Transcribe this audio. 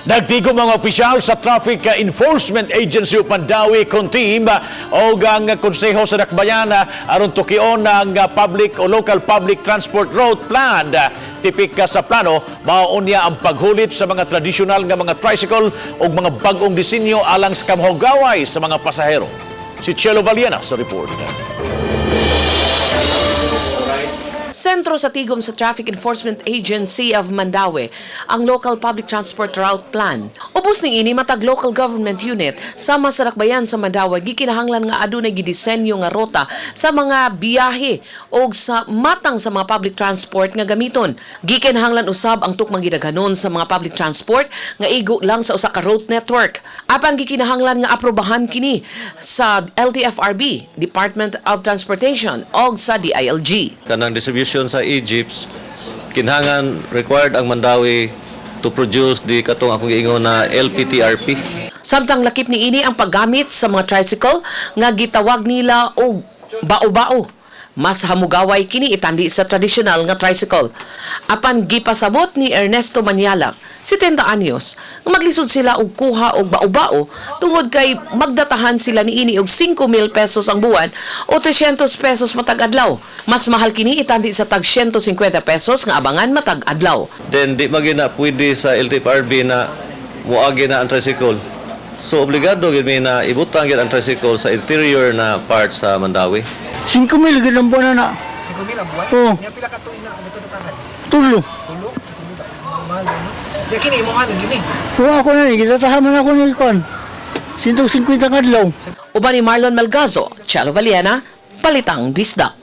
Nagtigo mga opisyal sa Traffic Enforcement Agency o Mandaue Conteam o ang Konseho sa Dakbayan aron tukion ng public o local public transport route plan. Tipik sa plano, mauunya ang paghulit sa mga tradisyonal nga mga tricycle o mga bagong disenyo alang sa Hamugaway sa mga pasahero. Si Chelo Valiana sa report. Sentro sa tigom sa Traffic Enforcement Agency of Mandaue ang Local Public Transport Route Plan. Ubos ni ini matag local government unit sama sa Dakbayan sa Mandaue gikinahanglan nga adunay gidisenyo nga rota sa mga biyahe o sa matang sa mga public transport nga gamiton. Gikinahanglan usab ang tukmang gidaghanon sa mga public transport nga igo lang sa usa ka route network. Apan gikinahanglan nga aprobahan kini sa LTFRB, Department of Transportation o sa DILG. Kanang distribution sa Egypt, kinhangan required ang Mandaue to produce di katong akong giingon na LPTRP. Samtang lakip ni ini ang paggamit sa mga tricycle nga gitawag nila og bao-bao. Mas hamugaway kini itandi sa traditional nga tricycle. Apan gipasabot ni Ernesto Manyala, 70 anyos, nga maglisod sila og kuha og bao-bao tungod kay magdatahan sila ni ini og 5,000 pesos ang buwan o 300 pesos matag adlaw. Mas mahal kini itandi sa tag 150 pesos nga abangan matag adlaw. Then di magina pwede sa LTFRB na muagi na ang tricycle. So obligado gid mi na ibutang gid ang tricycle sa interior na part sa Mandaue. 5,000 gid ang buwan na. 5,000 ang buwan? Oo. Nga pila ka tuig na natutatangan? Tulo. Tulo? 5,000 mahal na, no? Kaya kini, imuhan na gini. Oo, ako na ni gitatahaman ako ni kon. 150 kadlaw. Uban ni Marlon Malgazo, Chelo Valiana, Balitang Bisdak.